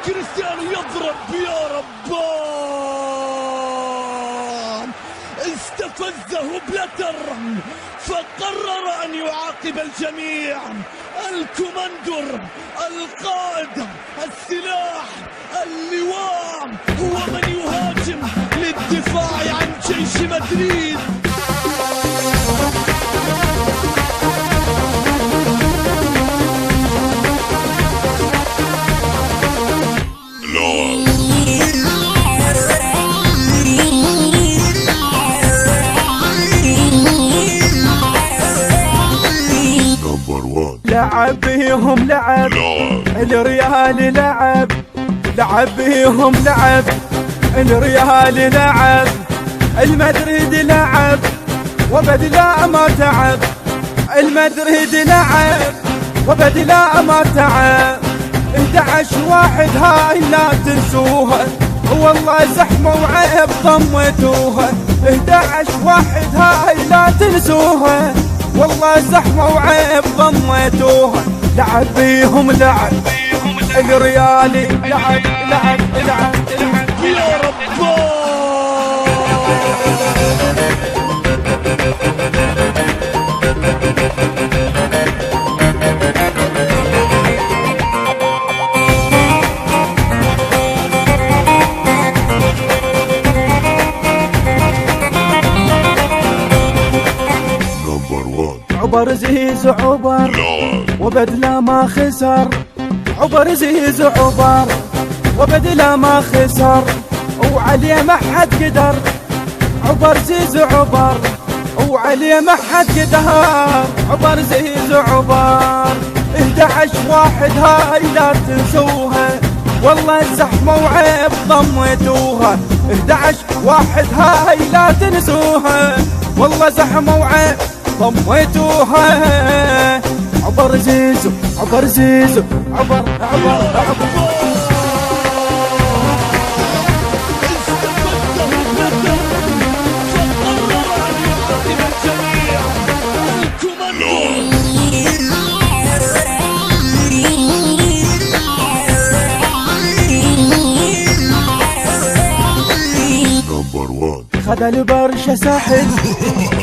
كريستيانو يضرب يا ربان، استفزه بلاتر فقرر أن يعاقب الجميع. الكوماندر، القائد، السلاح، اللواء، هو من يهاجم للدفاع عن جيش مدريد. لعب بيهم لعب الريال، لعب بيهم لعب الريال، لعب المدريد، لعب وبدلا ما تعب المدريد، لعب وبدلا ما تعب. 11 واحد هاي لا تنسوها، والله زحمة وعيب ضمتوها. 11 واحد هاي لا تنسوها، والله زحمة وعيب ضميتوها. لعب بيهم لعب الريالي، لعب لعب لعب يا رباه. عبر زيز عبر وبدلا ما خسر، عبر زيز عبر وبدلا ما خسر، وعليه ما حد قدر. عبر زيز عبر وعليه ما حد قدر، عبر زيز عبر. 11 واحد هاي لا تنسوها، والله زحمة وعيب ضميتوها. 11 واحد هاي لا تنسوها، والله زحمة وعيب ضميتوها. عبر زيزو، عبر زيزو، عبر عبر عبر. خذ البرشا ساحل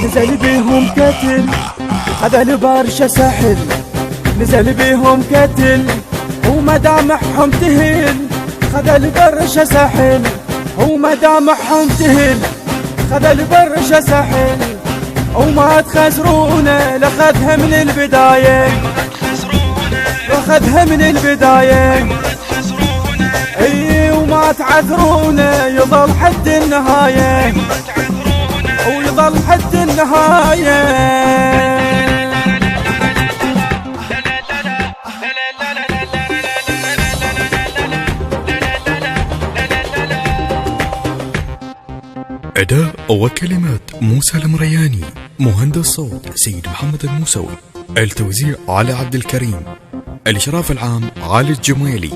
نزل بيهم كتل، خذ البرشا ساحل نزل بيهم كتل، ومدامعهم تهل. خذ البرشا ساحل ومدامعهم تهل، خذ البرشا ساحل وما تخسرونا. لخذها من البداية، لخذها من البداية، اي وما تعثرونا. يظل حد النهاية ويظل حد النهاية. أداء وكلمات موسى المرياني، مهندس صوت سيد محمد الموسوي، التوزيع علي عبد الكريم، الإشراف العام علي الجميلي.